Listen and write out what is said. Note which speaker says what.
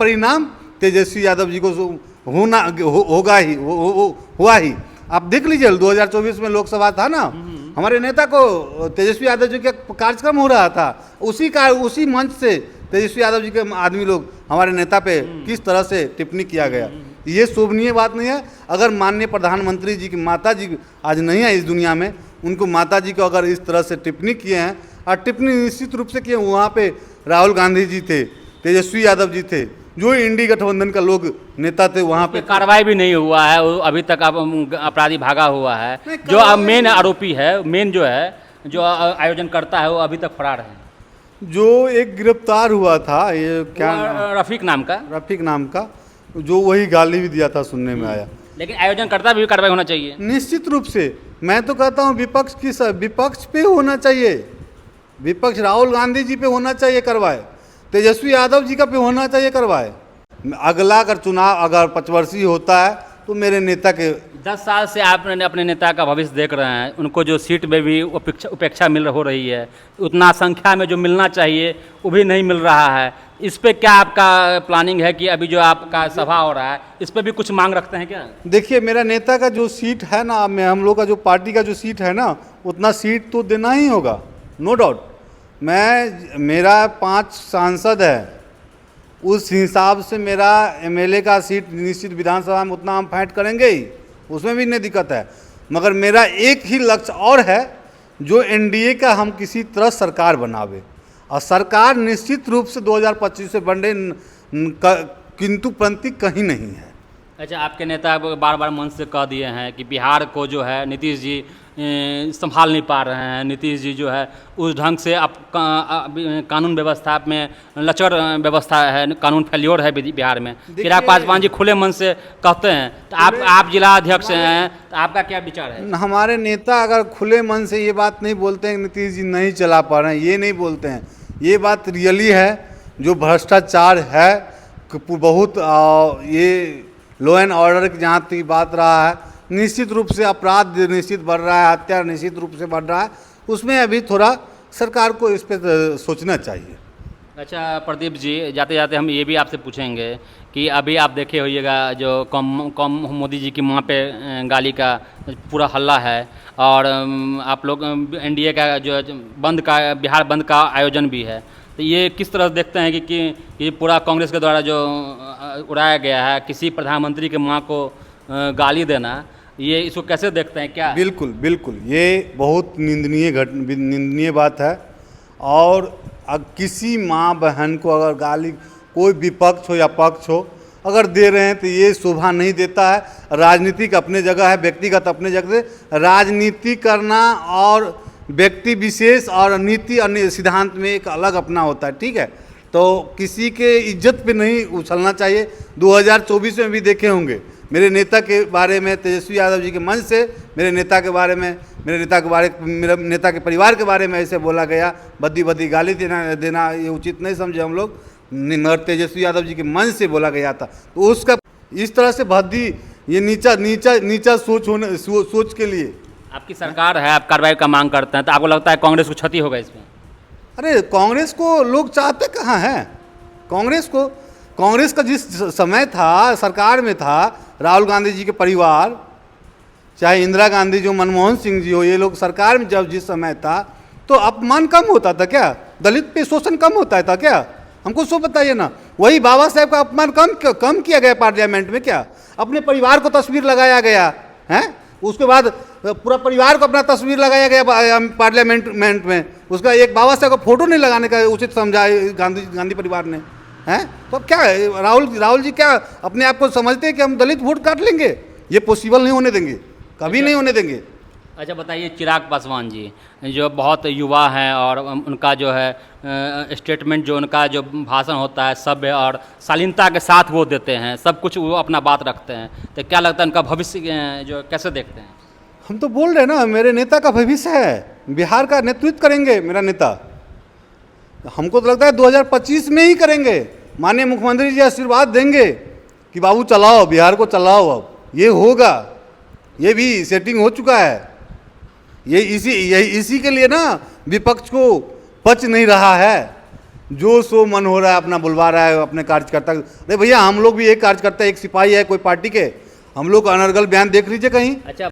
Speaker 1: परिणाम तेजस्वी यादव जी को होगा ही, हुआ ही। आप देख लीजिए 2024 में लोकसभा था ना, हमारे नेता को तेजस्वी यादव जी का कार्यक्रम हो रहा था, उसी मंच से तेजस्वी यादव जी के आदमी लोग हमारे नेता पे किस तरह से टिप्पणी किया गया। ये शोभनीय बात नहीं है। अगर माननीय प्रधानमंत्री जी की माता जी आज नहीं है इस दुनिया में, उनको माता जी को अगर इस तरह से टिप्पणी किए हैं, और टिप्पणी निश्चित रूप से किए, वहाँ पे राहुल गांधी जी थे, तेजस्वी यादव जी थे, जो इंडी गठबंधन का लोग नेता थे, वहाँ पे
Speaker 2: कार्रवाई भी नहीं हुआ है, वो अभी तक अपराधी भागा हुआ है। जो अब मेन आरोपी है, मेन जो है, जो आयोजन करता है, वो अभी तक फरार है।
Speaker 1: जो एक गिरफ्तार हुआ था, ये क्या
Speaker 2: रफीक नाम का,
Speaker 1: जो वही गाली भी दिया था, सुनने में आया।
Speaker 2: लेकिन आयोजन करता भी कार्रवाई होना चाहिए
Speaker 1: निश्चित रूप से। मैं तो कहता हूँ विपक्ष पे होना चाहिए, विपक्ष राहुल गांधी जी पे होना चाहिए करवाए, तेजस्वी यादव जी का पे होना चाहिए करवाए। अगला अगर चुनाव अगर 5 वर्षीय होता है तो मेरे नेता के
Speaker 2: 10 साल से आप अपने नेता का भविष्य देख रहे हैं, उनको जो सीट में भी उपेक्षा हो रही है, उतना संख्या में जो मिलना चाहिए वो भी नहीं मिल रहा है। इस पे क्या आपका प्लानिंग है कि अभी जो आपका सभा हो रहा है, इस पे भी कुछ मांग रखते हैं क्या?
Speaker 1: देखिए, मेरा नेता का जो सीट है ना, हम लोग का जो पार्टी का जो सीट है ना, उतना सीट तो देना ही होगा, नो डाउट। मेरा 5 सांसद है, उस हिसाब से मेरा एमएलए का सीट निश्चित विधानसभा में उतना हम फाइट करेंगे ही, उसमें भी नहीं दिक्कत है। मगर मेरा एक ही लक्ष्य और है, जो एनडीए का हम किसी तरह सरकार बनावे, और सरकार निश्चित रूप से 2025 से बने, किंतु परंतु कहीं नहीं है।
Speaker 2: अच्छा, आपके नेता बार बार मन से कह दिए हैं कि बिहार को जो है नीतीश जी संभाल नहीं पा रहे हैं, नीतीश जी जो है उस ढंग से अब कानून व्यवस्था में लचर व्यवस्था है, कानून फेल्योर है बिहार में। चिराग पासवान जी खुले मन से कहते हैं, तो आप जिला अध्यक्ष हैं, तो आपका क्या विचार है?
Speaker 1: हमारे नेता अगर खुले मन से ये बात नहीं बोलते हैं नीतीश जी नहीं चला पा रहे हैं, ये नहीं बोलते हैं, ये बात रियली है। जो भ्रष्टाचार है बहुत, ये लॉ एंड ऑर्डर की जहाँ तक बात रहा है, निश्चित रूप से अपराध निश्चित बढ़ रहा है, हत्या निश्चित रूप से बढ़ रहा है, उसमें अभी थोड़ा सरकार को इस पर सोचना चाहिए।
Speaker 2: अच्छा प्रदीप जी, जाते जाते हम ये भी आपसे पूछेंगे कि अभी आप देखे होइएगा जो कम मोदी जी की माँ पे गाली का पूरा हल्ला है, और आप लोग एनडीए का जो बिहार बंद का आयोजन भी है, तो ये किस तरह देखते हैं कि पूरा कांग्रेस के द्वारा जो उड़ाया गया है, किसी प्रधानमंत्री के माँ को गाली देना, ये इसको कैसे देखते हैं? क्या
Speaker 1: बिल्कुल बिल्कुल, ये बहुत निंदनीय बात है। और किसी माँ बहन को अगर गाली, कोई विपक्ष हो या पक्ष हो, अगर दे रहे हैं तो ये शोभा नहीं देता है। राजनीतिक अपने जगह है, व्यक्तिगत अपने जगह। राजनीति करना और व्यक्ति विशेष और नीति अन्य सिद्धांत में एक अलग अपना होता है, ठीक है। तो किसी के इज्जत पे नहीं उछलना चाहिए। 2024 में भी देखे होंगे मेरे नेता के बारे में, तेजस्वी यादव जी के मंच से मेरे नेता के बारे में, मेरे नेता के परिवार के बारे में ऐसे बोला गया, बद्दी गाली देना ये उचित नहीं समझे हम लोग, मगर तेजस्वी यादव जी के मंच से बोला गया था। तो उसका इस तरह से भद्दी, ये नीचा सोच के लिए
Speaker 2: आपकी सरकार है, आप कार्रवाई का मांग करते हैं, तो आपको लगता है कांग्रेस को क्षति होगा इसमें?
Speaker 1: अरे कांग्रेस को लोग चाहते कहाँ हैं? कांग्रेस का जिस समय था, सरकार में था राहुल गांधी जी के परिवार, चाहे इंदिरा गांधी जो, मनमोहन सिंह जी हो, ये लोग सरकार में जब जिस समय था, तो अपमान कम होता था क्या? दलित पे शोषण कम होता था क्या? हमको सो बताइए ना। वही बाबा साहेब का अपमान कम किया गया पार्लियामेंट में क्या? अपने परिवार को तस्वीर लगाया गया है, उसके बाद पूरा परिवार को अपना तस्वीर लगाया गया पार्लियामेंट में। उसका एक बाबा साहब का फोटो नहीं लगाने का उचित समझा गांधी परिवार ने, हैं? तो अब क्या है, राहुल जी क्या अपने आप को समझते हैं कि हम दलित वोट काट लेंगे? ये पॉसिबल नहीं होने देंगे, कभी नहीं होने देंगे।
Speaker 2: अच्छा बताइए, चिराग पासवान जी जो बहुत युवा हैं, और उनका जो है स्टेटमेंट, जो उनका जो भाषण होता है, सभ्य और शालीनता के साथ वो देते हैं, सब कुछ वो अपना बात रखते हैं, तो क्या लगता है उनका भविष्य जो कैसे देखते हैं?
Speaker 1: हम तो बोल रहे हैं ना, मेरे नेता का भविष्य है, बिहार का नेतृत्व करेंगे मेरा नेता। हमको तो लगता है 2025 में ही करेंगे। माननीय मुख्यमंत्री जी आशीर्वाद देंगे कि बाबू चलाओ, बिहार को चलाओ, अब ये होगा, ये भी सेटिंग हो चुका है। ये इसी के लिए ना विपक्ष को पच नहीं रहा है जो सो मन हो रहा है अपना बुलवा रहा है अपने कार्यकर्ता। अरे भैया हम लोग भी एक कार्यकर्ता, एक सिपाही है कोई पार्टी के, हम लोग का अनर्गल बयान देख लीजिए कहीं।
Speaker 2: अच्छा